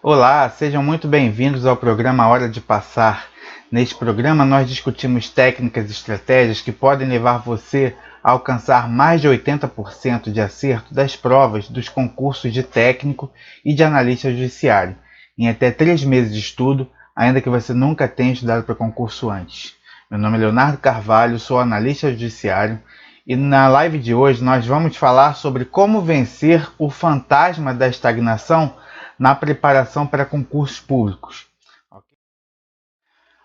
Olá, sejam muito bem-vindos ao programa Hora de Passar. Neste programa, nós discutimos técnicas e estratégias que podem levar você a alcançar mais de 80% de acerto das provas dos concursos de técnico e de analista judiciário, em até 3 meses de estudo, ainda que você nunca tenha estudado para concurso antes. Meu nome é Leonardo Carvalho, sou analista judiciário e na live de hoje nós vamos falar sobre como vencer o fantasma da estagnação na preparação para concursos públicos.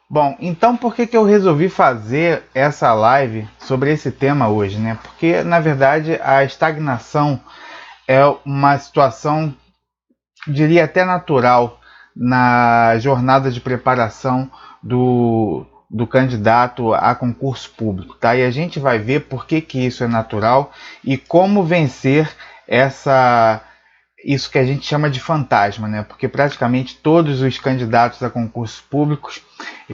Bom, então por que eu resolvi fazer essa live sobre esse tema hoje, né? Porque, na verdade, a estagnação é uma situação, diria até natural, na jornada de preparação do candidato a concurso público, tá? E a gente vai ver por que isso é natural e como vencer isso que a gente chama de fantasma, né? Porque praticamente todos os candidatos a concursos públicos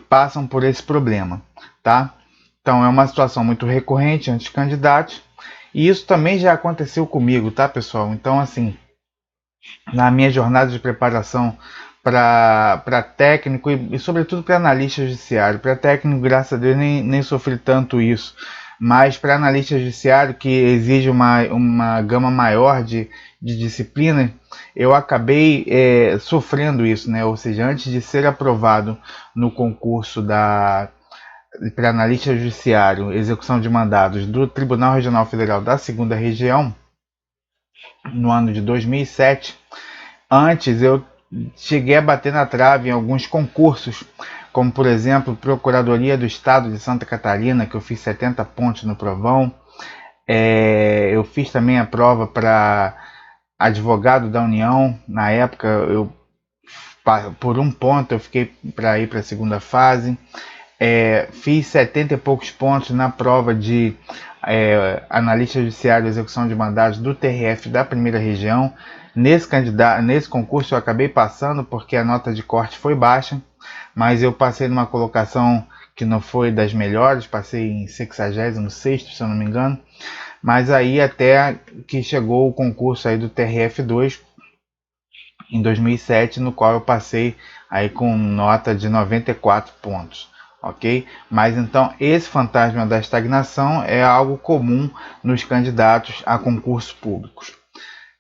passam por esse problema, tá? Então é uma situação muito recorrente entre os candidatos e isso também já aconteceu comigo, tá, pessoal? Então, assim, na minha jornada de preparação para técnico e sobretudo para analista judiciário. Para técnico, graças a Deus, nem sofri tanto isso. Mas para analista judiciário, que exige uma gama maior de disciplina, eu acabei sofrendo isso, né? Ou seja, antes de ser aprovado no concurso para analista judiciário, execução de mandados do Tribunal Regional Federal da Segunda Região, no ano de 2007, antes eu cheguei a bater na trave em alguns concursos, como por exemplo Procuradoria do Estado de Santa Catarina, que eu fiz 70 pontos no provão. Eu fiz também a prova para advogado da União. Na época, por um ponto, eu fiquei para ir para a segunda fase. Fiz 70 e poucos pontos na prova de analista judiciário e execução de mandados do TRF da primeira região. Nesse concurso eu acabei passando porque a nota de corte foi baixa, mas eu passei numa colocação que não foi das melhores, passei em 66º, se eu não me engano, mas aí até que chegou o concurso aí do TRF2 em 2007, no qual eu passei aí com nota de 94 pontos. Ok? Mas então esse fantasma da estagnação é algo comum nos candidatos a concursos públicos.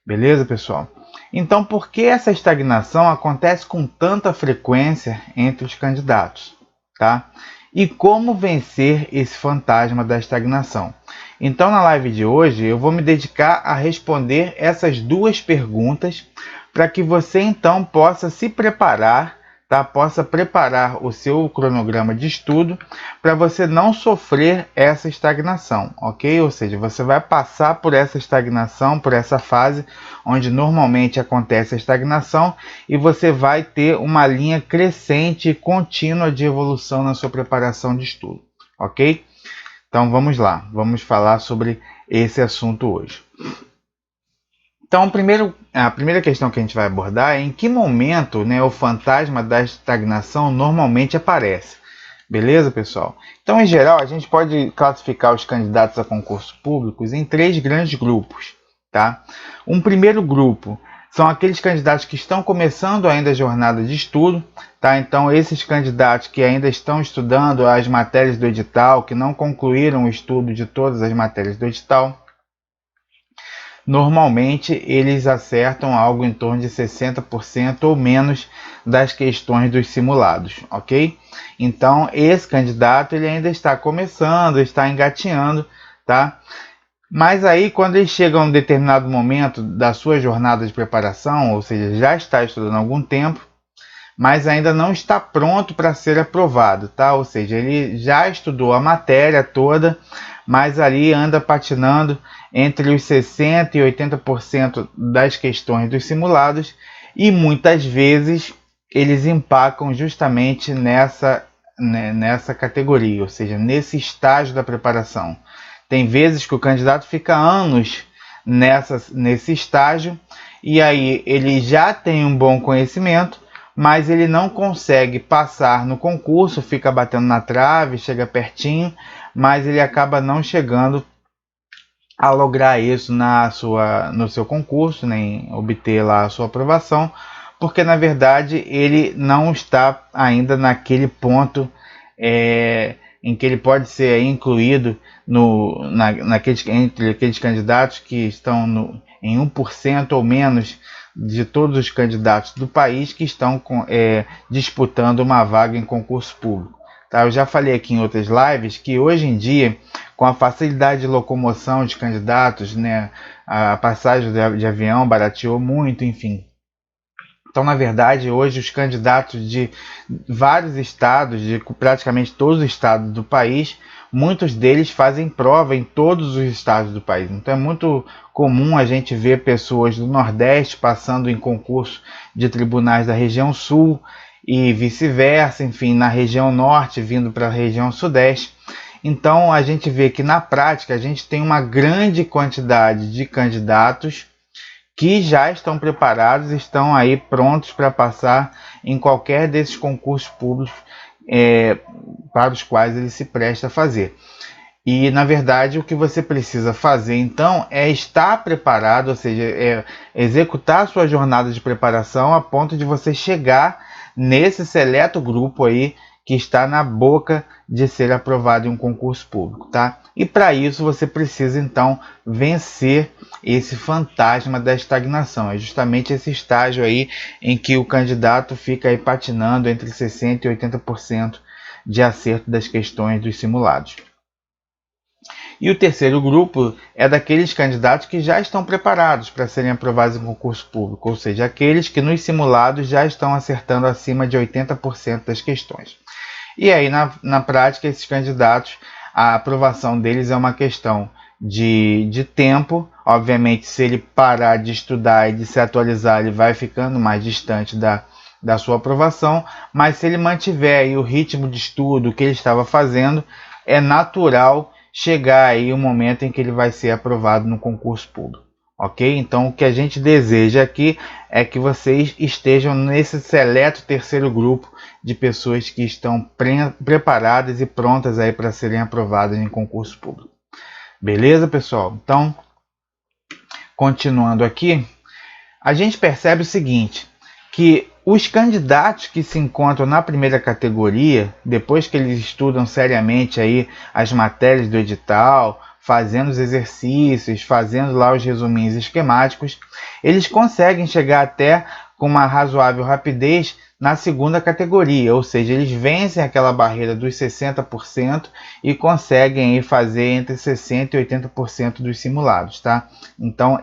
Beleza, pessoal? Então, por que essa estagnação acontece com tanta frequência entre os candidatos? Tá? E como vencer esse fantasma da estagnação? Então, na live de hoje, eu vou me dedicar a responder essas duas perguntas para que você então possa se preparar, tá? Possa preparar o seu cronograma de estudo para você não sofrer essa estagnação, ok? Ou seja, você vai passar por essa estagnação, por essa fase onde normalmente acontece a estagnação e você vai ter uma linha crescente e contínua de evolução na sua preparação de estudo, ok? Então vamos lá, vamos falar sobre esse assunto hoje. Então, a primeira questão que a gente vai abordar é em que momento, né, o fantasma da estagnação normalmente aparece. Beleza, pessoal? Então, em geral, a gente pode classificar os candidatos a concursos públicos em 3 grandes grupos. Tá? Um primeiro grupo são aqueles candidatos que estão começando ainda a jornada de estudo. Tá? Então, esses candidatos que ainda estão estudando as matérias do edital, que não concluíram o estudo de todas as matérias do edital, normalmente eles acertam algo em torno de 60% ou menos das questões dos simulados, ok? Então, esse candidato ele ainda está começando, está engatinhando, tá? Mas aí, quando ele chega a um determinado momento da sua jornada de preparação, ou seja, já está estudando há algum tempo, mas ainda não está pronto para ser aprovado, tá? Ou seja, ele já estudou a matéria toda, mas ali anda patinando entre os 60% e 80% das questões dos simulados e muitas vezes eles empacam justamente nessa categoria, ou seja, nesse estágio da preparação. Tem vezes que o candidato fica anos nesse estágio e aí ele já tem um bom conhecimento, mas ele não consegue passar no concurso, fica batendo na trave, chega pertinho, mas ele acaba não chegando a lograr isso no seu concurso, nem obter lá a sua aprovação, porque na verdade ele não está ainda naquele ponto em que ele pode ser aí incluído entre aqueles candidatos que estão em 1% ou menos de todos os candidatos do país que estão disputando uma vaga em concurso público. Tá? Eu já falei aqui em outras lives que hoje em dia, com a facilidade de locomoção de candidatos, né, a passagem de avião barateou muito, enfim. Então, na verdade, hoje os candidatos de vários estados, de praticamente todos os estados do país, muitos deles fazem prova em todos os estados do país. Então é muito comum a gente ver pessoas do Nordeste passando em concurso de tribunais da região Sul e vice-versa, enfim, na região Norte vindo para a região Sudeste. Então a gente vê que na prática a gente tem uma grande quantidade de candidatos que já estão preparados, estão aí prontos para passar em qualquer desses concursos públicos para os quais ele se presta a fazer. E, na verdade, o que você precisa fazer, então, é estar preparado, ou seja, executar a sua jornada de preparação a ponto de você chegar nesse seleto grupo aí que está na boca de ser aprovado em um concurso público, tá? E para isso você precisa, então, vencer esse fantasma da estagnação. É justamente esse estágio aí em que o candidato fica aí patinando entre 60% e 80% de acerto das questões dos simulados. E o terceiro grupo é daqueles candidatos que já estão preparados para serem aprovados em concurso público, ou seja, aqueles que nos simulados já estão acertando acima de 80% das questões. E aí, na prática, esses candidatos, a aprovação deles é uma questão de tempo. Obviamente, se ele parar de estudar e de se atualizar, ele vai ficando mais distante da sua aprovação, mas se ele mantiver aí o ritmo de estudo que ele estava fazendo, é natural chegar aí o momento em que ele vai ser aprovado no concurso público, ok? Então o que a gente deseja aqui é que vocês estejam nesse seleto terceiro grupo de pessoas que estão preparadas e prontas aí para serem aprovadas em concurso público. Beleza, pessoal? Então, continuando aqui, a gente percebe o seguinte, que os candidatos que se encontram na primeira categoria, depois que eles estudam seriamente aí as matérias do edital, fazendo os exercícios, fazendo lá os resuminhos esquemáticos, eles conseguem chegar até com uma razoável rapidez na segunda categoria, ou seja, eles vencem aquela barreira dos 60% e conseguem aí fazer entre 60% e 80% dos simulados, tá? Então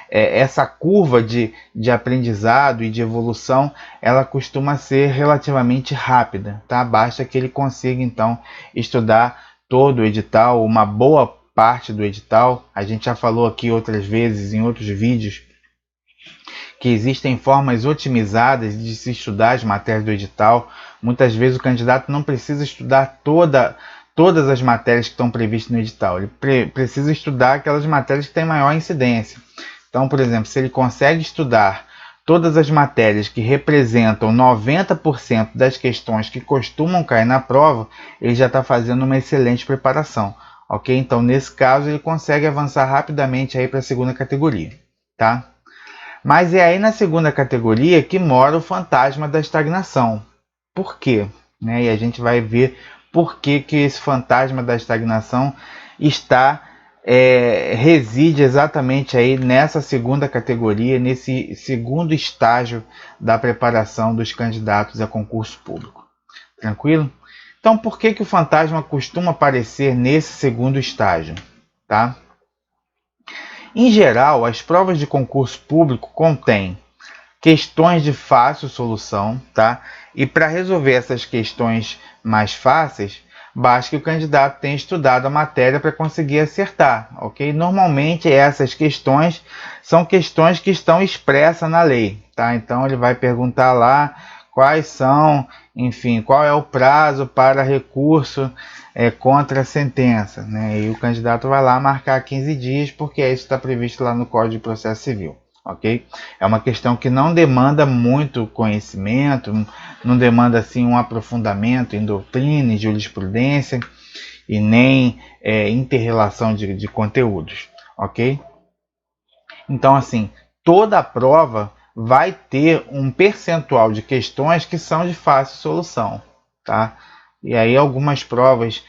essa curva de aprendizado e de evolução, ela costuma ser relativamente rápida, tá? Basta que ele consiga então estudar todo o edital, uma boa parte do edital. A gente já falou aqui outras vezes em outros vídeos que existem formas otimizadas de se estudar as matérias do edital. Muitas vezes o candidato não precisa estudar todas as matérias que estão previstas no edital. Ele precisa estudar aquelas matérias que têm maior incidência. Então, por exemplo, se ele consegue estudar todas as matérias que representam 90% das questões que costumam cair na prova, ele já está fazendo uma excelente preparação, ok? Então, nesse caso, ele consegue avançar rapidamente aí para a segunda categoria, tá? Mas é aí na segunda categoria que mora o fantasma da estagnação. Por quê? E a gente vai ver por que esse fantasma da estagnação reside exatamente aí nessa segunda categoria, nesse segundo estágio da preparação dos candidatos a concurso público. Tranquilo? Então, por que o fantasma costuma aparecer nesse segundo estágio? Tá? Em geral, as provas de concurso público contêm questões de fácil solução, tá? E para resolver essas questões mais fáceis, basta que o candidato tenha estudado a matéria para conseguir acertar, ok? Normalmente essas questões são questões que estão expressas na lei, tá? Então ele vai perguntar lá quais são, enfim, qual é o prazo para recurso contra a sentença, né? E o candidato vai lá marcar 15 dias, porque isso está previsto lá no Código de Processo Civil, ok? É uma questão que não demanda muito conhecimento, não demanda assim um aprofundamento em doutrina e jurisprudência e nem inter-relação de conteúdos, ok? Então, assim, toda a prova vai ter um percentual de questões que são de fácil solução, tá? E aí algumas provas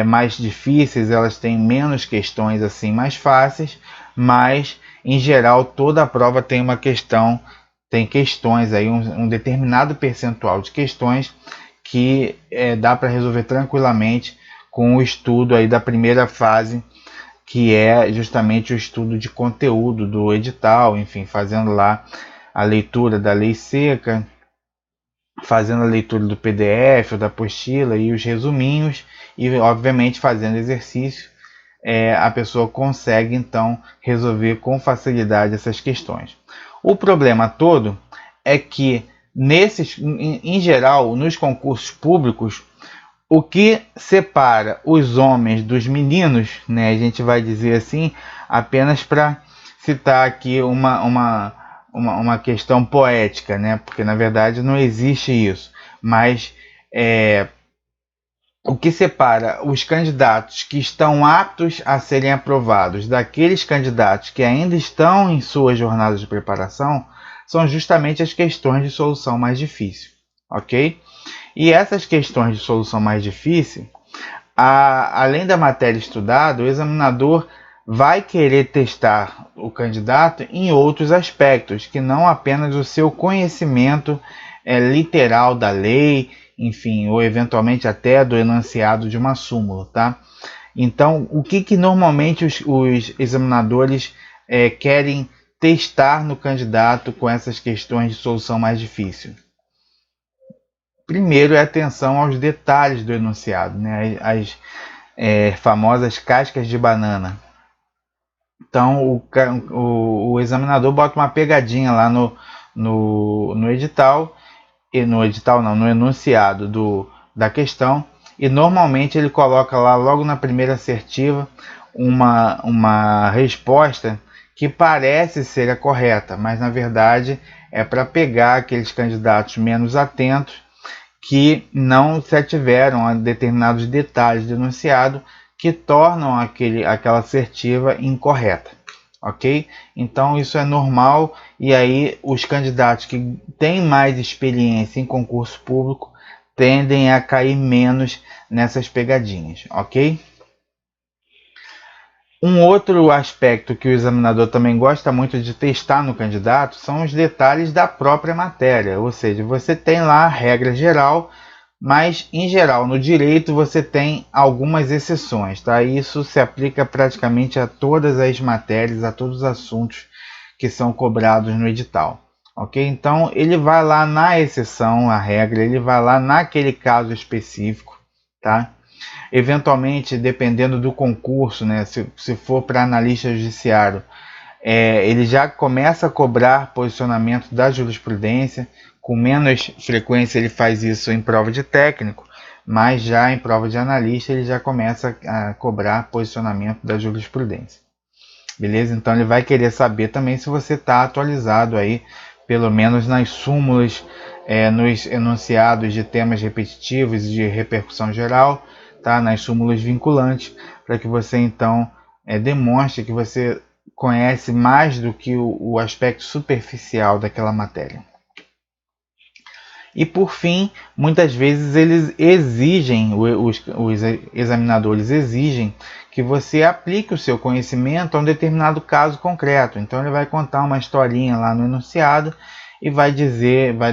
mais difíceis, elas têm menos questões assim mais fáceis, mas em geral toda a prova tem uma questão, tem questões aí, um determinado percentual de questões que dá para resolver tranquilamente com o estudo aí da primeira fase, que é justamente o estudo de conteúdo do edital, enfim, fazendo lá a leitura da lei seca, fazendo a leitura do PDF, da apostila e os resuminhos, e obviamente fazendo exercício, a pessoa consegue então resolver com facilidade essas questões. O problema todo é que em geral, nos concursos públicos, o que separa os homens dos meninos, né, a gente vai dizer assim, apenas para citar aqui uma questão poética, né, porque na verdade não existe isso, mas o que separa os candidatos que estão aptos a serem aprovados daqueles candidatos que ainda estão em suas jornadas de preparação são justamente as questões de solução mais difícil, ok? E essas questões de solução mais difícil, além da matéria estudada, o examinador vai querer testar o candidato em outros aspectos, que não apenas o seu conhecimento literal da lei, enfim, ou eventualmente até do enunciado de uma súmula, tá? Então, o que normalmente os examinadores querem testar no candidato com essas questões de solução mais difícil? Primeiro é atenção aos detalhes do enunciado, né? As famosas cascas de banana. Então o examinador bota uma pegadinha lá no edital, e no edital não, no enunciado da questão, e normalmente ele coloca lá logo na primeira assertiva uma resposta que parece ser a correta, mas na verdade é para pegar aqueles candidatos menos atentos que não se ativeram a determinados detalhes do enunciado que tornam aquela assertiva incorreta, ok? Então isso é normal, e aí os candidatos que têm mais experiência em concurso público tendem a cair menos nessas pegadinhas, ok? Um outro aspecto que o examinador também gosta muito de testar no candidato são os detalhes da própria matéria, ou seja, você tem lá a regra geral, mas em geral no direito você tem algumas exceções, tá? Isso se aplica praticamente a todas as matérias, a todos os assuntos que são cobrados no edital, ok? Então ele vai lá na exceção, a regra, ele vai lá naquele caso específico, tá? Eventualmente, dependendo do concurso, né, se for para analista judiciário, ele já começa a cobrar posicionamento da jurisprudência. Com menos frequência ele faz isso em prova de técnico, mas já em prova de analista ele já começa a cobrar posicionamento da jurisprudência. Beleza? Então ele vai querer saber também se você está atualizado aí, pelo menos nas súmulas, nos enunciados de temas repetitivos e de repercussão geral, tá? Nas súmulas vinculantes, para que você então demonstre que você conhece mais do que o aspecto superficial daquela matéria. E por fim, muitas vezes eles exigem, os examinadores exigem que você aplique o seu conhecimento a um determinado caso concreto. Então ele vai contar uma historinha lá no enunciado e vai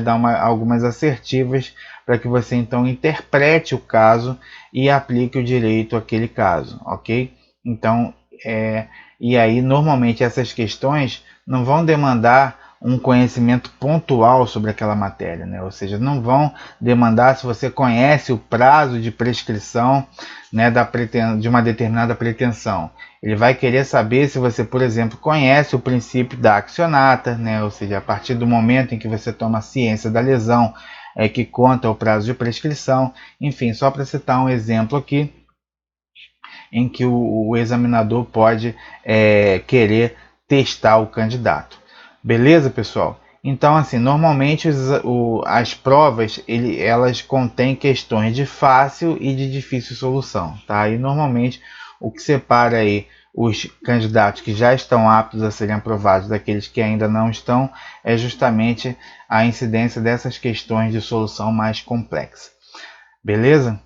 dar algumas assertivas para que você então interprete o caso e aplique o direito àquele caso, ok? Então, e aí normalmente essas questões não vão demandar um conhecimento pontual sobre aquela matéria, né? Ou seja, não vão demandar se você conhece o prazo de prescrição, né, de uma determinada pretensão. Ele vai querer saber se você, por exemplo, conhece o princípio da accionata, né? Ou seja, a partir do momento em que você toma ciência da lesão, que conta o prazo de prescrição. Enfim, só para citar um exemplo aqui, em que o examinador pode querer testar o candidato. Beleza, pessoal? Então, assim, normalmente as provas elas contêm questões de fácil e de difícil solução, tá? E normalmente o que separa aí os candidatos que já estão aptos a serem aprovados daqueles que ainda não estão, é justamente a incidência dessas questões de solução mais complexa. Beleza?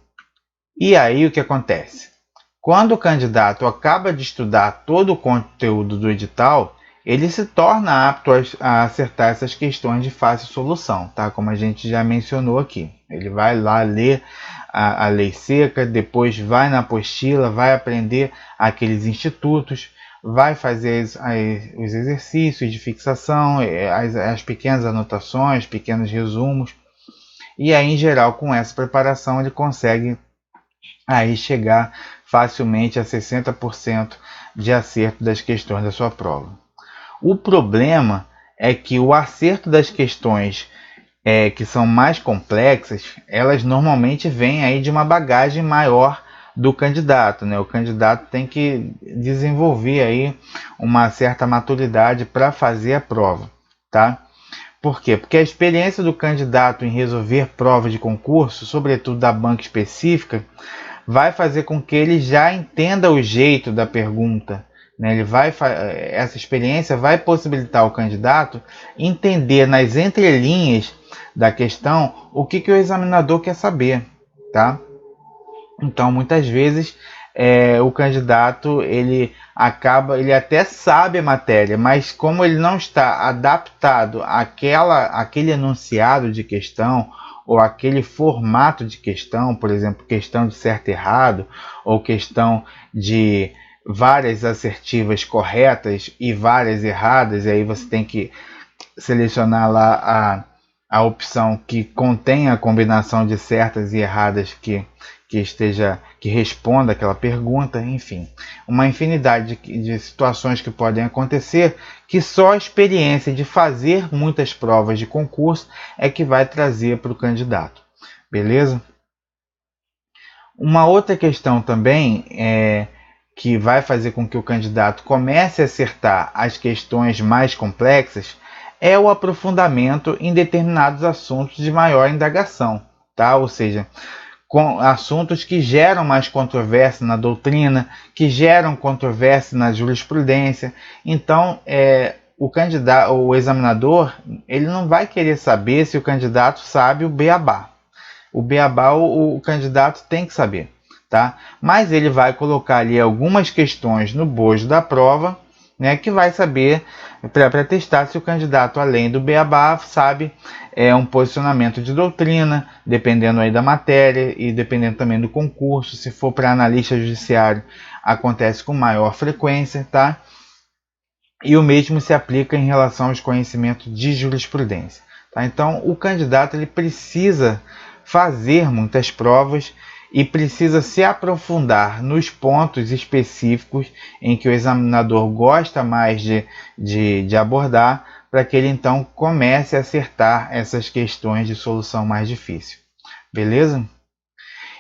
E aí o que acontece? Quando o candidato acaba de estudar todo o conteúdo do edital, ele se torna apto a acertar essas questões de fácil solução, tá? Como a gente já mencionou aqui. Ele vai lá ler a lei seca, depois vai na apostila, vai aprender aqueles institutos, vai fazer os exercícios de fixação, as pequenas anotações, pequenos resumos. E aí, em geral, com essa preparação, ele consegue aí chegar facilmente a 60% de acerto das questões da sua prova. O problema é que o acerto das questões que são mais complexas, elas normalmente vêm aí de uma bagagem maior do candidato, né? O candidato tem que desenvolver aí uma certa maturidade para fazer a prova, tá? Por quê? Porque a experiência do candidato em resolver provas de concurso, sobretudo da banca específica, vai fazer com que ele já entenda o jeito da pergunta, né? Essa experiência vai possibilitar ao candidato entender nas entrelinhas da questão o que o examinador quer saber, tá? Então, muitas vezes o candidato ele até sabe a matéria, mas como ele não está adaptado àquele enunciado de questão ou aquele formato de questão, por exemplo, questão de certo e errado, ou questão de várias assertivas corretas e várias erradas, e aí você tem que selecionar lá a opção que contém a combinação de certas e erradas que responda aquela pergunta, enfim, uma infinidade de situações que podem acontecer que só a experiência de fazer muitas provas de concurso é que vai trazer para o candidato, beleza? Uma outra questão também que vai fazer com que o candidato comece a acertar as questões mais complexas é o aprofundamento em determinados assuntos de maior indagação, tá? Ou seja, com assuntos que geram mais controvérsia na doutrina, que geram controvérsia na jurisprudência. Então, o examinador, ele não vai querer saber se o candidato sabe o beabá. O beabá o candidato tem que saber, tá? Mas ele vai colocar ali algumas questões no bojo da prova, né, que vai saber para testar se o candidato, além do beabá, sabe um posicionamento de doutrina, dependendo aí da matéria e dependendo também do concurso. Se for para analista judiciário, acontece com maior frequência, tá? E o mesmo se aplica em relação aos conhecimentos de jurisprudência, tá? Então, o candidato ele precisa fazer muitas provas e precisa se aprofundar nos pontos específicos em que o examinador gosta mais de abordar, para que ele então comece a acertar essas questões de solução mais difícil. Beleza?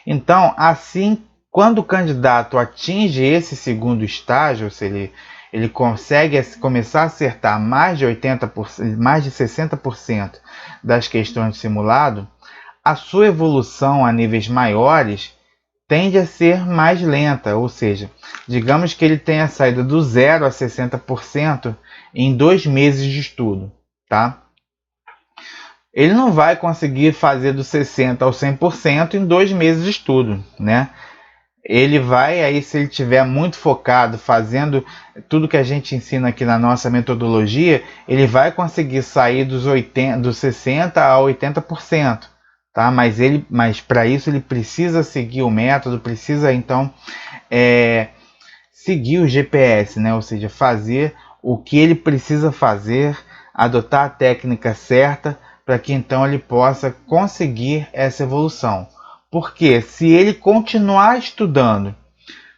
Então, assim, quando o candidato atinge esse segundo estágio, se ele consegue começar a acertar mais de 80%, mais de 60% das questões de simulado, a sua evolução a níveis maiores tende a ser mais lenta, ou seja, digamos que ele tenha saído do 0 a 60% em 2 meses de estudo, tá? Ele não vai conseguir fazer do 60% ao 100% em 2 meses de estudo, né? Ele vai, aí se ele estiver muito focado, fazendo tudo que a gente ensina aqui na nossa metodologia, ele vai conseguir sair dos 60% a 80%. Tá? Mas para isso ele precisa seguir o método, precisa então seguir o GPS, né? Ou seja, fazer o que ele precisa fazer, adotar a técnica certa para que então ele possa conseguir essa evolução. Porque se ele continuar estudando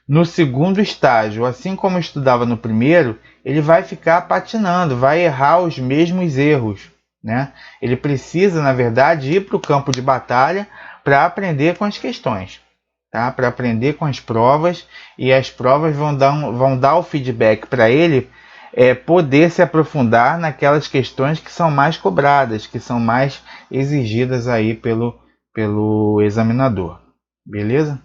no segundo estágio, assim como estudava no primeiro, ele vai ficar patinando, vai errar os mesmos erros, né? Ele precisa, na verdade, ir para o campo de batalha para aprender com as questões, tá? Para aprender com as provas, e as provas vão dar o feedback para ele poder se aprofundar naquelas questões que são mais cobradas, que são mais exigidas aí pelo examinador. Beleza?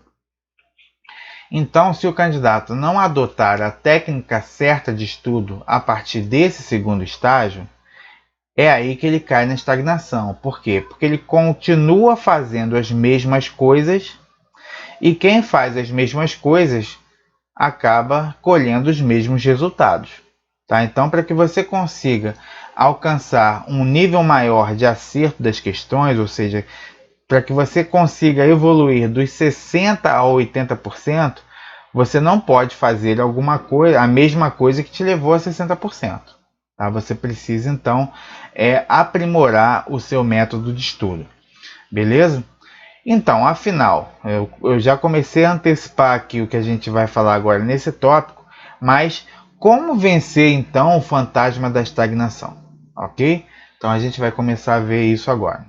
Então, se o candidato não adotar a técnica certa de estudo a partir desse segundo estágio, é aí que ele cai na estagnação. Por quê? Porque ele continua fazendo as mesmas coisas e quem faz as mesmas coisas acaba colhendo os mesmos resultados. Tá? Então, para que você consiga alcançar um nível maior de acerto das questões, ou seja, para que você consiga evoluir dos 60% a 80%, você não pode fazer alguma coisa, a mesma coisa que te levou a 60%. Tá? Você precisa, então, aprimorar o seu método de estudo. Beleza? Então, afinal, eu já comecei a antecipar aqui o que a gente vai falar agora nesse tópico, mas como vencer, então, o fantasma da estagnação? Ok? Então, a gente vai começar a ver isso agora.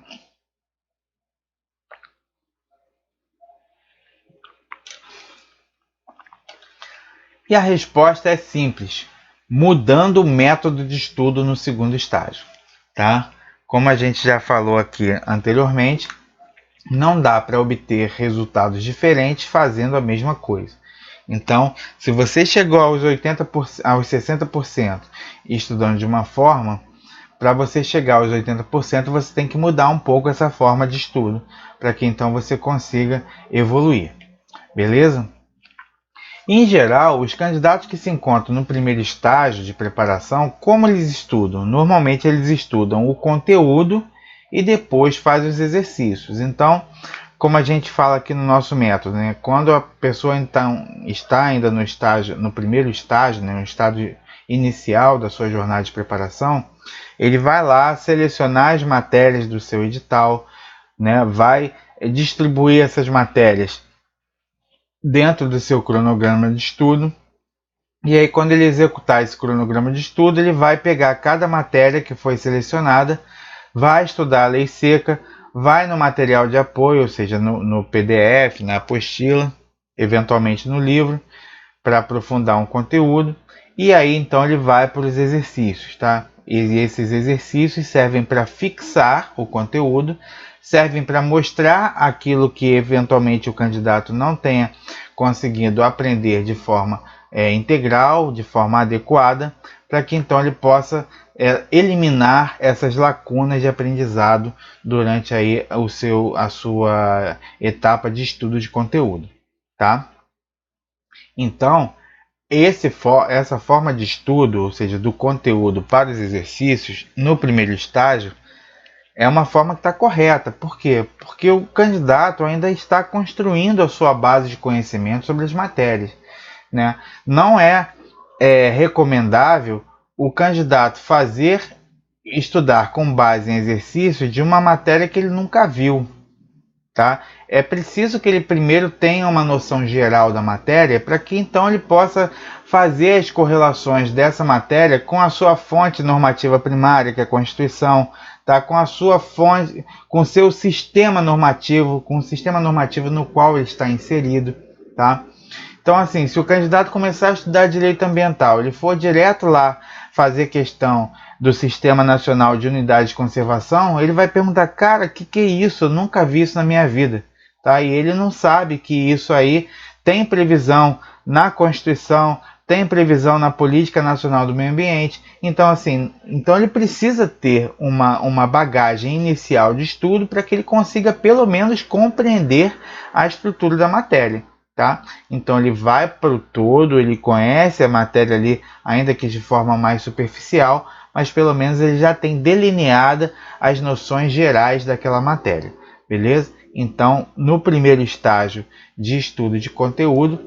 E a resposta é simples, mudando o método de estudo no segundo estágio. Tá? Como a gente já falou aqui anteriormente, não dá para obter resultados diferentes fazendo a mesma coisa. Então, se você chegou aos 80%, aos 60% estudando de uma forma, para você chegar aos 80%, você tem que mudar um pouco essa forma de estudo, para que então você consiga evoluir. Beleza? Em geral, os candidatos que se encontram no primeiro estágio de preparação, como eles estudam? Normalmente eles estudam o conteúdo e depois fazem os exercícios. Então, como a gente fala aqui no nosso método, né? Quando a pessoa então está ainda no estágio, no primeiro estágio, né? No estágio inicial da sua jornada de preparação, ele vai lá selecionar as matérias do seu edital, né? Vai distribuir essas matérias dentro do seu cronograma de estudo. E aí, quando ele executar esse cronograma de estudo, ele vai pegar cada matéria que foi selecionada, vai estudar a lei seca, vai no material de apoio, ou seja, no PDF, na apostila, eventualmente no livro, para aprofundar um conteúdo. E aí, então, ele vai para os exercícios, tá? E esses exercícios servem para fixar o conteúdo, servem para mostrar aquilo que eventualmente o candidato não tenha conseguido aprender de forma integral, de forma adequada, para que então ele possa eliminar essas lacunas de aprendizado durante aí a sua etapa de estudo de conteúdo, tá? Então, essa forma de estudo, ou seja, do conteúdo para os exercícios, no primeiro estágio, é uma forma que está correta. Por quê? Porque o candidato ainda está construindo a sua base de conhecimento sobre as matérias, né? Não é recomendável o candidato estudar com base em exercícios de uma matéria que ele nunca viu. Tá? É preciso que ele primeiro tenha uma noção geral da matéria para que então ele possa fazer as correlações dessa matéria com a sua fonte normativa primária, que é a Constituição, tá? Com a sua fonte, com o seu sistema normativo, com o sistema normativo no qual ele está inserido. Tá? Então, assim, se o candidato começar a estudar direito ambiental, ele for direto lá fazer questão do Sistema Nacional de Unidade de Conservação, ele vai perguntar, cara, o que é isso? Eu nunca vi isso na minha vida. Tá? E ele não sabe que isso aí tem previsão na Constituição, tem previsão na Política Nacional do Meio Ambiente. Então, assim, ele precisa ter uma bagagem inicial de estudo para que ele consiga, pelo menos, compreender a estrutura da matéria. Tá? Então ele vai para o todo, ele conhece a matéria ali, ainda que de forma mais superficial, mas pelo menos ele já tem delineada as noções gerais daquela matéria, beleza? Então, no primeiro estágio de estudo de conteúdo,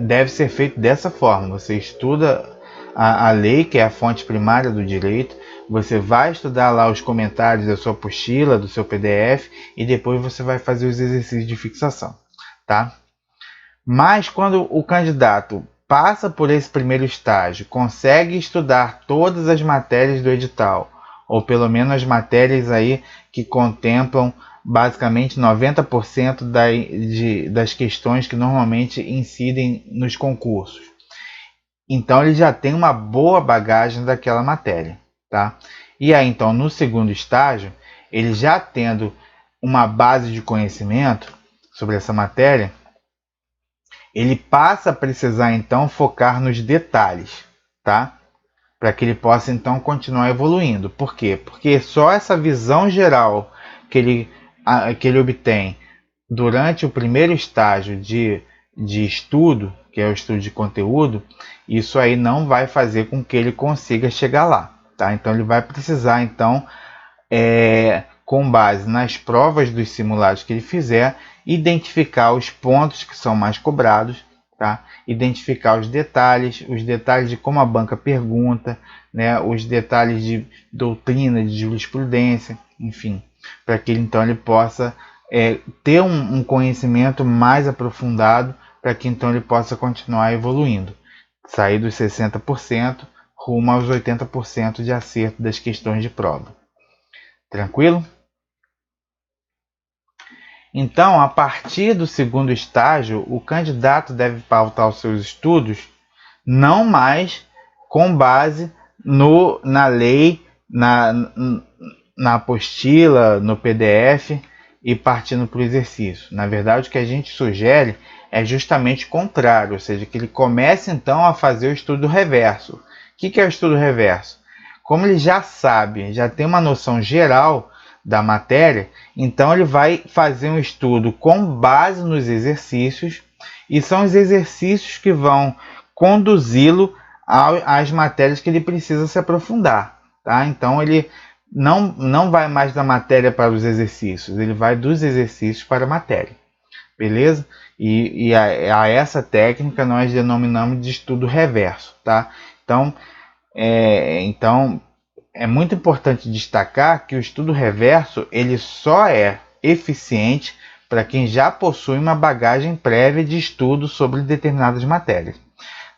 deve ser feito dessa forma. Você estuda a lei, que é a fonte primária do direito, você vai estudar lá os comentários da sua apostila, do seu PDF, e depois você vai fazer os exercícios de fixação. Tá? Mas quando o candidato passa por esse primeiro estágio, consegue estudar todas as matérias do edital, ou pelo menos as matérias aí que contemplam basicamente 90% das questões que normalmente incidem nos concursos. Então ele já tem uma boa bagagem daquela matéria. Tá? E aí então no segundo estágio, ele já tendo uma base de conhecimento sobre essa matéria, ele passa a precisar então focar nos detalhes, tá? Para que ele possa então continuar evoluindo. Por quê? Porque só essa visão geral que ele obtém durante o primeiro estágio de estudo, que é o estudo de conteúdo, isso aí não vai fazer com que ele consiga chegar lá, tá? Então ele vai precisar então, com base nas provas dos simulados que ele fizer, identificar os pontos que são mais cobrados, tá? Identificar os detalhes de como a banca pergunta, né? Os detalhes de doutrina, de jurisprudência, enfim, para que então ele possa ter um conhecimento mais aprofundado, para que então ele possa continuar evoluindo, sair dos 60% rumo aos 80% de acerto das questões de prova. Tranquilo? Então, a partir do segundo estágio, o candidato deve pautar os seus estudos não mais com base na lei, na apostila, no PDF e partindo para o exercício. Na verdade, o que a gente sugere é justamente o contrário, ou seja, que ele comece então a fazer o estudo reverso. O que é o estudo reverso? Como ele já sabe, já tem uma noção geral da matéria, então ele vai fazer um estudo com base nos exercícios, e são os exercícios que vão conduzi-lo às matérias que ele precisa se aprofundar, tá? Então ele não vai mais da matéria para os exercícios, ele vai dos exercícios para a matéria, beleza? E a essa técnica nós denominamos de estudo reverso, tá? Então é muito importante destacar que o estudo reverso ele só é eficiente para quem já possui uma bagagem prévia de estudo sobre determinadas matérias.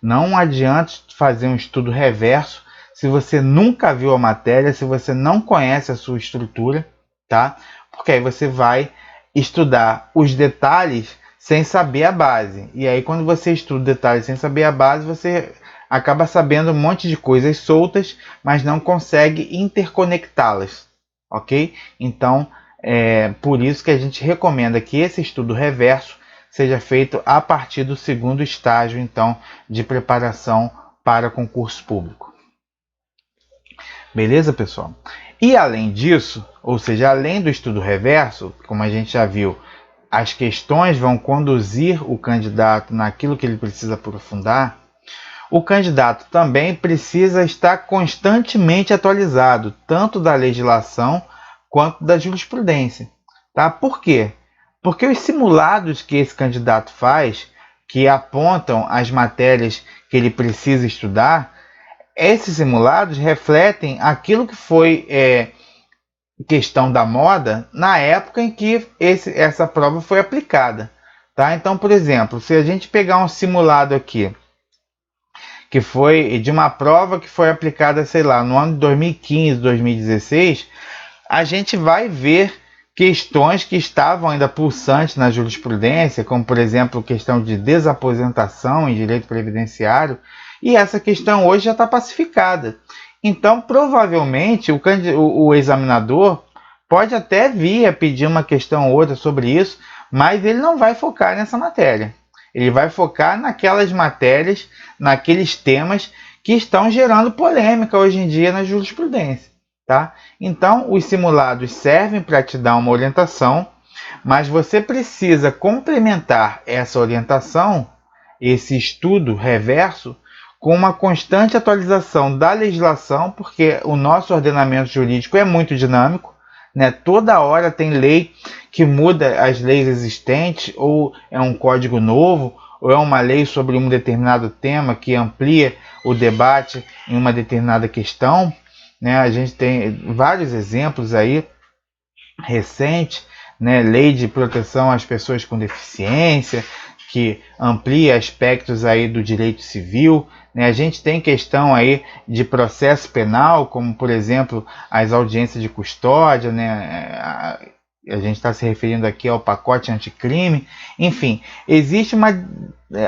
Não adianta fazer um estudo reverso se você nunca viu a matéria, se você não conhece a sua estrutura, tá? Porque aí você vai estudar os detalhes sem saber a base. E aí quando você estuda detalhes sem saber a base, você acaba sabendo um monte de coisas soltas, mas não consegue interconectá-las, ok? Então, por isso que a gente recomenda que esse estudo reverso seja feito a partir do segundo estágio, então, de preparação para concurso público. Beleza, pessoal? E além disso, ou seja, além do estudo reverso, como a gente já viu, as questões vão conduzir o candidato naquilo que ele precisa aprofundar, o candidato também precisa estar constantemente atualizado, tanto da legislação quanto da jurisprudência. Tá? Por quê? Porque os simulados que esse candidato faz, que apontam as matérias que ele precisa estudar, esses simulados refletem aquilo que foi questão da moda na época em que essa prova foi aplicada. Tá? Então, por exemplo, se a gente pegar um simulado aqui, que foi de uma prova que foi aplicada, sei lá, no ano de 2015, 2016, a gente vai ver questões que estavam ainda pulsantes na jurisprudência, como, por exemplo, questão de desaposentação em direito previdenciário, e essa questão hoje já está pacificada. Então, provavelmente, o examinador pode até vir a pedir uma questão ou outra sobre isso, mas ele não vai focar nessa matéria. Ele vai focar naquelas matérias, naqueles temas que estão gerando polêmica hoje em dia na jurisprudência. Tá? Então, os simulados servem para te dar uma orientação, mas você precisa complementar essa orientação, esse estudo reverso, com uma constante atualização da legislação, porque o nosso ordenamento jurídico é muito dinâmico, né? Toda hora tem lei que muda as leis existentes, ou é um código novo, ou é uma lei sobre um determinado tema que amplia o debate em uma determinada questão. Né? A gente tem vários exemplos aí recentes, né? Lei de proteção às pessoas com deficiência, que amplia aspectos aí do direito civil. Né? A gente tem questão aí de processo penal, como por exemplo as audiências de custódia, né? A gente está se referindo aqui ao pacote anticrime. Enfim, existe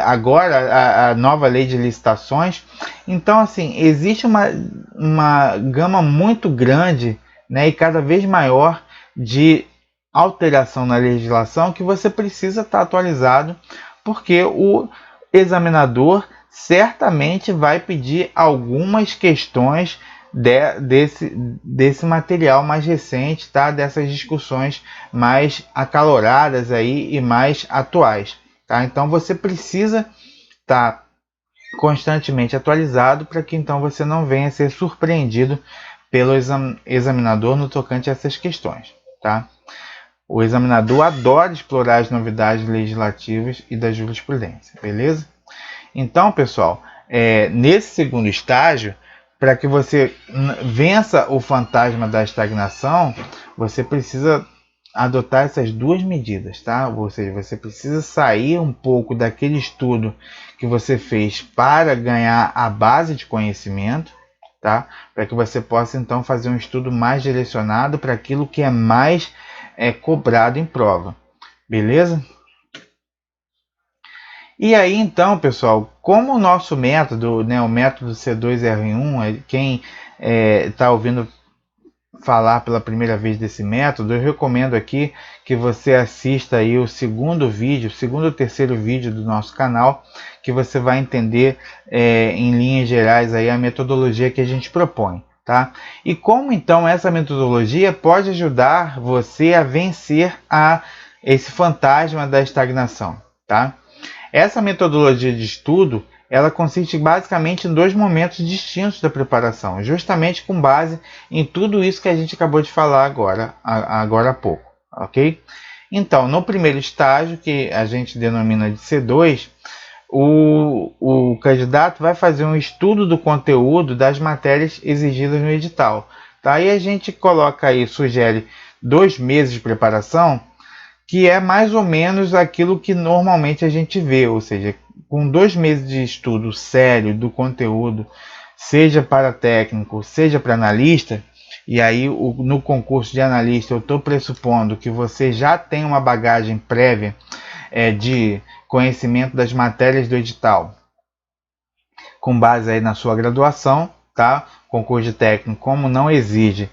agora a nova lei de licitações. Então, assim, existe uma gama muito grande, né, e cada vez maior de alteração na legislação que você precisa estar atualizado porque o examinador certamente vai pedir algumas questões desse material mais recente, tá? Dessas discussões mais acaloradas aí e mais atuais, tá? Então você precisa estar constantemente atualizado para que então você não venha a ser surpreendido pelo examinador no tocante a essas questões, tá? O examinador adora explorar as novidades legislativas e da jurisprudência, beleza? Então, pessoal, nesse segundo estágio, para que você vença o fantasma da estagnação, você precisa adotar essas duas medidas, tá? Ou seja, você precisa sair um pouco daquele estudo que você fez para ganhar a base de conhecimento, tá? Para que você possa então fazer um estudo mais direcionado para aquilo que é mais cobrado em prova, beleza? E aí então, pessoal, como o nosso método, né, o método C2R1, quem está ouvindo falar pela primeira vez desse método, eu recomendo aqui que você assista aí o segundo vídeo, segundo ou terceiro vídeo do nosso canal, que você vai entender em linhas gerais aí a metodologia que a gente propõe, tá? E como então essa metodologia pode ajudar você a vencer esse fantasma da estagnação, tá? Essa metodologia de estudo, ela consiste basicamente em dois momentos distintos da preparação, justamente com base em tudo isso que a gente acabou de falar agora há pouco, ok? Então, no primeiro estágio, que a gente denomina de C2, o candidato vai fazer um estudo do conteúdo das matérias exigidas no edital. Tá? E a gente coloca aí, sugere 2 meses de preparação, que é mais ou menos aquilo que normalmente a gente vê, ou seja, com 2 meses de estudo sério do conteúdo, seja para técnico, seja para analista, e aí no concurso de analista eu estou pressupondo que você já tem uma bagagem prévia de conhecimento das matérias do edital, com base aí na sua graduação, tá? Concurso de técnico, como não exige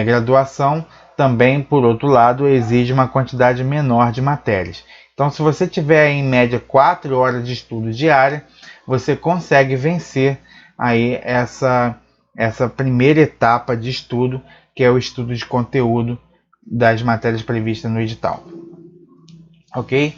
graduação, também, por outro lado, exige uma quantidade menor de matérias. Então, se você tiver em média 4 horas de estudo diária, você consegue vencer aí essa primeira etapa de estudo, que é o estudo de conteúdo das matérias previstas no edital. Ok?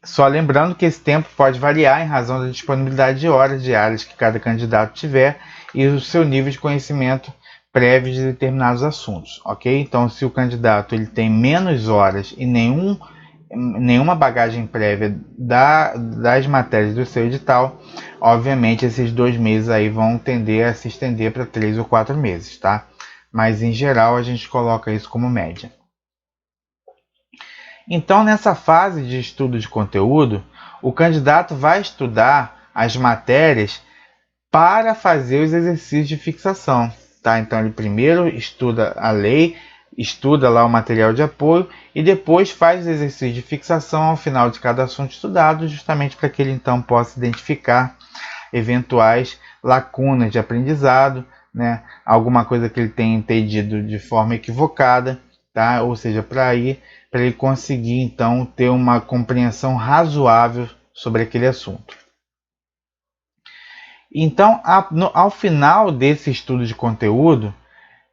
Só lembrando que esse tempo pode variar em razão da disponibilidade de horas diárias que cada candidato tiver e o seu nível de conhecimento prévio de determinados assuntos, ok? Então, se o candidato ele tem menos horas e nenhuma bagagem prévia das matérias do seu edital, obviamente esses 2 meses aí vão tender a se estender para 3 ou 4 meses, tá? Mas em geral a gente coloca isso como média. Então, nessa fase de estudo de conteúdo, o candidato vai estudar as matérias para fazer os exercícios de fixação. Tá? Então, ele primeiro estuda a lei, estuda lá o material de apoio e depois faz os exercícios de fixação ao final de cada assunto estudado, justamente para que ele então possa identificar eventuais lacunas de aprendizado, né? Alguma coisa que ele tenha entendido de forma equivocada, tá? Ou seja, para ele conseguir então ter uma compreensão razoável sobre aquele assunto. Então, ao final desse estudo de conteúdo,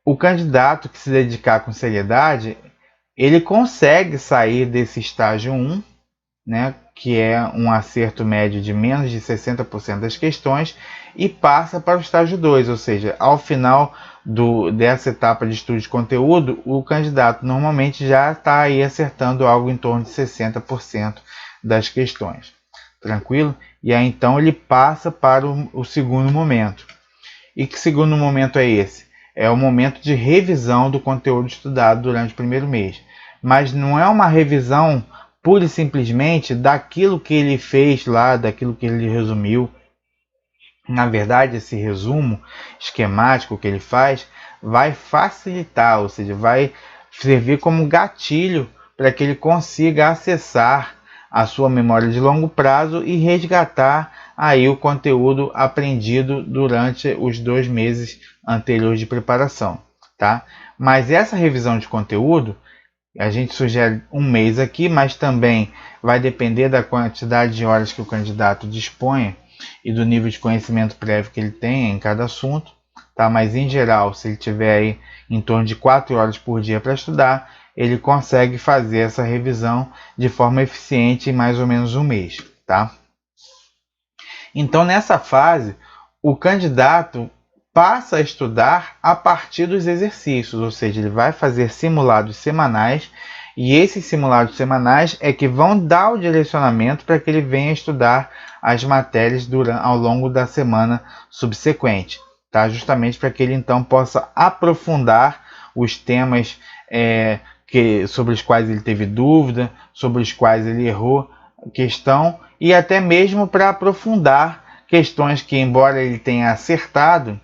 o candidato que se dedicar com seriedade, ele consegue sair desse estágio 1, né, que é um acerto médio de menos de 60% das questões, e passa para o estágio 2, ou seja, ao final dessa etapa de estudo de conteúdo, o candidato normalmente já está aí acertando algo em torno de 60% das questões. Tranquilo? E aí então ele passa para o segundo momento. E que segundo momento é esse? É o momento de revisão do conteúdo estudado durante o primeiro mês. Mas não é uma revisão pura e simplesmente daquilo que ele fez lá, daquilo que ele resumiu. Na verdade, esse resumo esquemático que ele faz vai facilitar, ou seja, vai servir como gatilho para que ele consiga acessar a sua memória de longo prazo e resgatar aí o conteúdo aprendido durante os 2 meses anteriores de preparação, tá? Mas essa revisão de conteúdo, A gente sugere um mês aqui, mas também vai depender da quantidade de horas que o candidato disponha e do nível de conhecimento prévio que ele tenha em cada assunto, tá? Mas em geral, se ele tiver aí em torno de 4 horas por dia para estudar, ele consegue fazer essa revisão de forma eficiente em mais ou menos um mês, tá? Então, nessa fase, o candidato passa a estudar a partir dos exercícios, ou seja, ele vai fazer simulados semanais, e esses simulados semanais é que vão dar o direcionamento para que ele venha estudar as matérias ao longo da semana subsequente, tá? Justamente para que ele então possa aprofundar os temas sobre os quais ele teve dúvida, sobre os quais ele errou questão, e até mesmo para aprofundar questões que, embora ele tenha acertado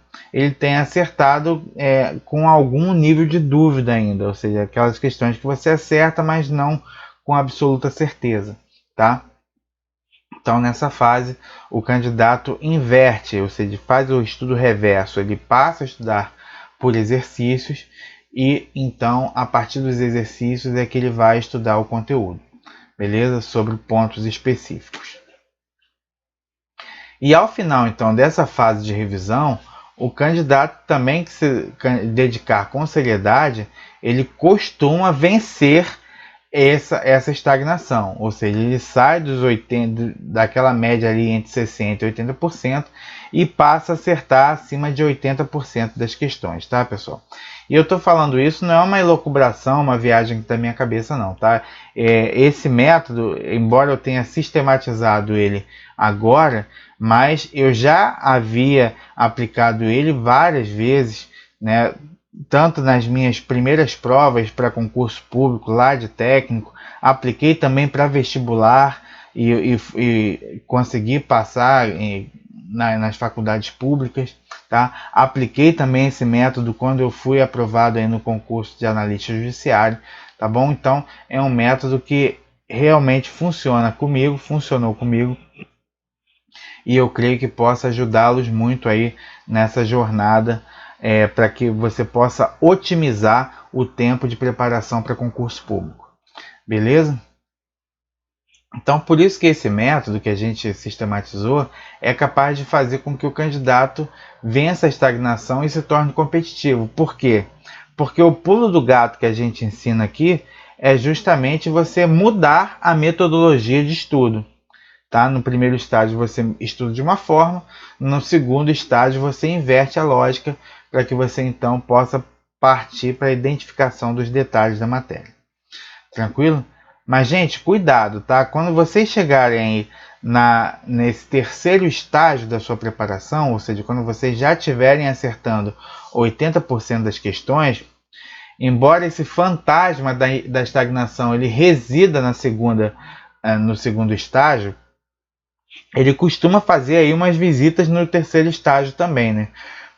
com algum nível de dúvida ainda, ou seja, aquelas questões que você acerta, mas não com absoluta certeza, tá? Então, nessa fase, o candidato inverte, ou seja, faz o estudo reverso, ele passa a estudar por exercícios e, então, a partir dos exercícios é que ele vai estudar o conteúdo, beleza? Sobre pontos específicos. E ao final, então, dessa fase de revisão, o candidato também que se dedicar com seriedade, ele costuma vencer essa estagnação, ou seja, ele sai dos 80, daquela média ali entre 60% e 80% e passa a acertar acima de 80% das questões, tá, pessoal? E eu estou falando isso, não é uma elucubração, uma viagem da minha cabeça não, tá? Esse método, embora eu tenha sistematizado ele agora, mas eu já havia aplicado ele várias vezes, né? Tanto nas minhas primeiras provas para concurso público lá de técnico, apliquei também para vestibular e consegui passar nas faculdades públicas, tá? Apliquei também esse método quando eu fui aprovado aí no concurso de analista judiciário, tá bom? Então é um método que realmente funcionou comigo, e eu creio que possa ajudá-los muito aí nessa jornada, para que você possa otimizar o tempo de preparação para concurso público. Beleza? Então, por isso que esse método que a gente sistematizou é capaz de fazer com que o candidato vença a estagnação e se torne competitivo. Por quê? Porque o pulo do gato que a gente ensina aqui é justamente você mudar a metodologia de estudo. Tá? No primeiro estágio você estuda de uma forma, no segundo estágio você inverte a lógica para que você então possa partir para a identificação dos detalhes da matéria. Tranquilo? Mas, gente, cuidado, tá? Quando vocês chegarem aí nesse terceiro estágio da sua preparação, ou seja, quando vocês já estiverem acertando 80% das questões, embora esse fantasma da estagnação ele resida no segundo estágio, ele costuma fazer aí umas visitas no terceiro estágio também, né?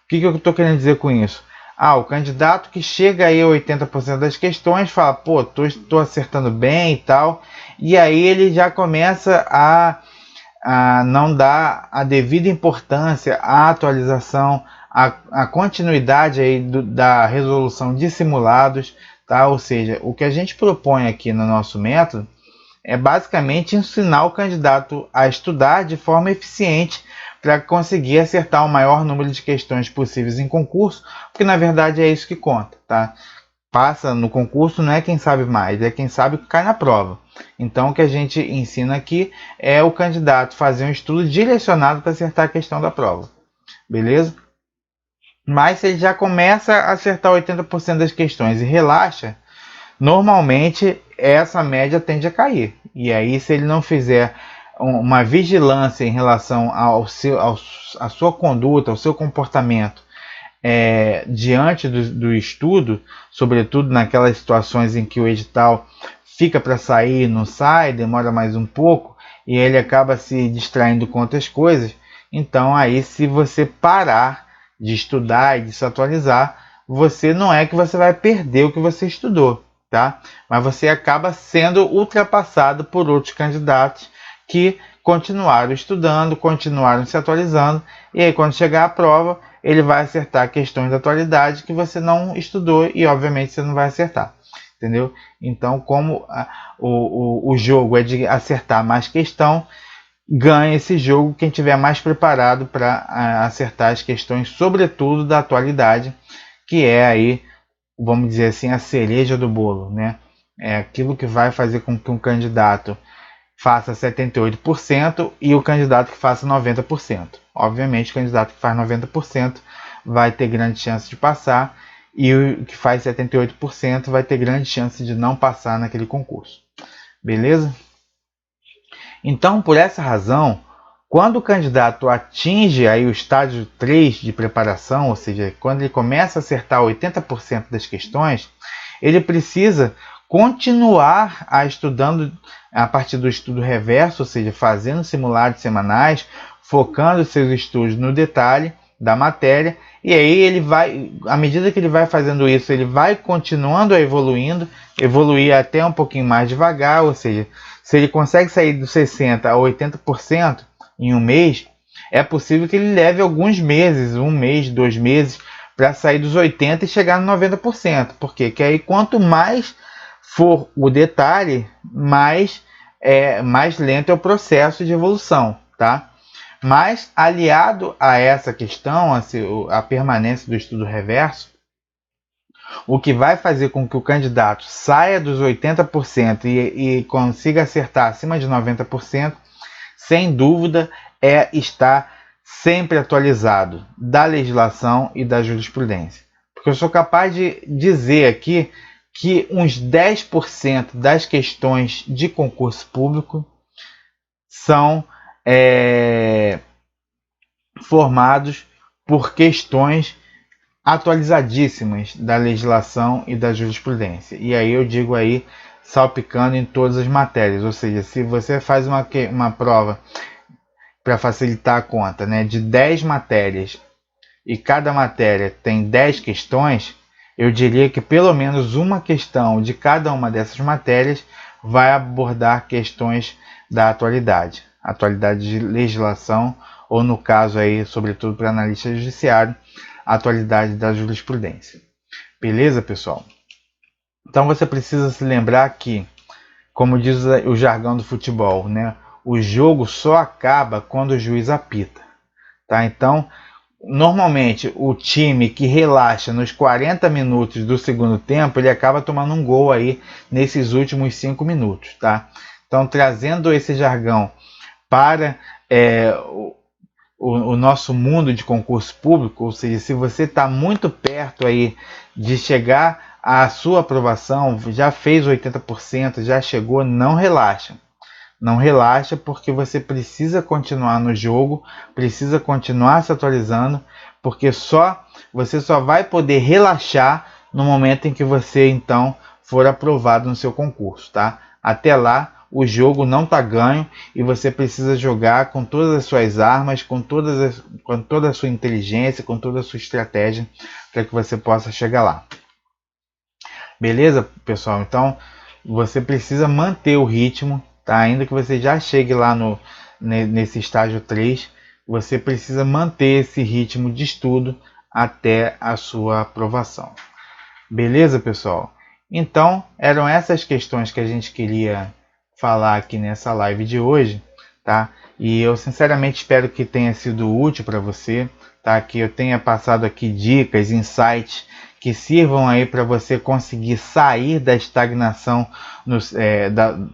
O que eu estou querendo dizer com isso? O candidato que chega aí a 80% das questões fala, pô, tô acertando bem e tal, e aí ele já começa a não dar a devida importância à atualização, à continuidade aí da resolução de simulados, tá? Ou seja, o que a gente propõe aqui no nosso método é basicamente ensinar o candidato a estudar de forma eficiente para conseguir acertar o maior número de questões possíveis em concurso, porque na verdade é isso que conta, tá? Passa no concurso não é quem sabe mais, é quem sabe que cai na prova. Então o que a gente ensina aqui é o candidato fazer um estudo direcionado para acertar a questão da prova, beleza? Mas se ele já começa a acertar 80% das questões e relaxa, normalmente essa média tende a cair. E aí, se ele não fizer uma vigilância em relação à sua conduta, ao seu comportamento diante do estudo, sobretudo naquelas situações em que o edital fica para sair, não sai, demora mais um pouco, e ele acaba se distraindo com outras coisas, então aí se você parar de estudar e de se atualizar, você não é que você vai perder o que você estudou, tá? Mas você acaba sendo ultrapassado por outros candidatos que continuaram estudando, continuaram se atualizando, e aí quando chegar a prova, ele vai acertar questões da atualidade que você não estudou e obviamente você não vai acertar. entendeu? Então, como o jogo é de acertar mais questão, ganha esse jogo quem tiver mais preparado para acertar as questões, sobretudo da atualidade, que é aí, vamos dizer assim, a cereja do bolo, né? É aquilo que vai fazer com que um candidato faça 78% e o candidato que faça 90%. Obviamente, o candidato que faz 90% vai ter grande chance de passar e o que faz 78% vai ter grande chance de não passar naquele concurso. Beleza? Então, por essa razão, quando o candidato atinge aí o estágio 3 de preparação, ou seja, quando ele começa a acertar 80% das questões, ele precisa continuar estudando a partir do estudo reverso, ou seja, fazendo simulados semanais, focando seus estudos no detalhe da matéria, e aí ele vai, à medida que ele vai fazendo isso, ele vai continuando a evoluir até um pouquinho mais devagar, ou seja, se ele consegue sair dos 60% a 80% em um mês, é possível que ele leve alguns meses, 1 mês, 2 meses, para sair dos 80% e chegar no 90%. Por quê? Porque aí quanto mais for o detalhe, mais lento é o processo de evolução, tá? Mas, aliado a essa questão, a permanência do estudo reverso, o que vai fazer com que o candidato saia dos 80% e consiga acertar acima de 90%, sem dúvida, é estar sempre atualizado da legislação e da jurisprudência. Porque eu sou capaz de dizer aqui que uns 10% das questões de concurso público são formados por questões atualizadíssimas da legislação e da jurisprudência. E aí eu digo aí salpicando em todas as matérias, ou seja, se você faz uma prova para facilitar a conta, né, de 10 matérias e cada matéria tem 10 questões, eu diria que pelo menos uma questão de cada uma dessas matérias vai abordar questões da atualidade de legislação, ou no caso aí, sobretudo para analista judiciário, a atualidade da jurisprudência. Beleza, pessoal? Então você precisa se lembrar que, como diz o jargão do futebol, né, o jogo só acaba quando o juiz apita. Tá? Então, normalmente, o time que relaxa nos 40 minutos do segundo tempo, ele acaba tomando um gol aí nesses últimos 5 minutos. Tá? Então, trazendo esse jargão para o nosso mundo de concurso público, ou seja, se você está muito perto aí de chegar à sua aprovação, já fez 80%, já chegou, não relaxa. Não relaxa, porque você precisa continuar no jogo, precisa continuar se atualizando, porque você só vai poder relaxar no momento em que você então for aprovado no seu concurso, tá? Até lá, o jogo não está ganho e você precisa jogar com todas as suas armas, com toda a sua inteligência, com toda a sua estratégia, para que você possa chegar lá. Beleza, pessoal? Então, você precisa manter o ritmo, tá? Ainda que você já chegue lá nesse estágio 3, você precisa manter esse ritmo de estudo até a sua aprovação. Beleza, pessoal? Então, eram essas questões que a gente queria falar aqui nessa live de hoje, tá? E eu sinceramente espero que tenha sido útil para você, tá? Que eu tenha passado aqui dicas, insights que sirvam aí para você conseguir sair da estagnação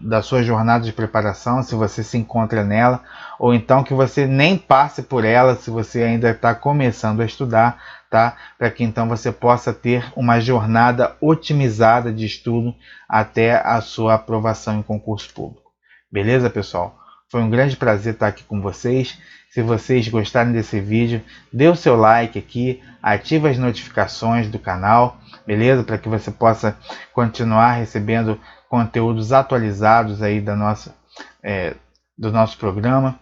da sua jornada de preparação, se você se encontra nela, ou então que você nem passe por ela se você ainda está começando a estudar, tá? Para que então você possa ter uma jornada otimizada de estudo até a sua aprovação em concurso público. Beleza, pessoal? Foi um grande prazer estar aqui com vocês. Se vocês gostarem desse vídeo, dê o seu like aqui, ative as notificações do canal, beleza? Para que você possa continuar recebendo conteúdos atualizados aí do nosso programa.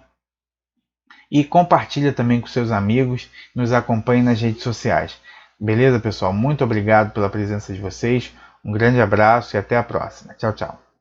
E compartilha também com seus amigos, nos acompanhe nas redes sociais. Beleza, pessoal? Muito obrigado pela presença de vocês. Um grande abraço e até a próxima. Tchau, tchau.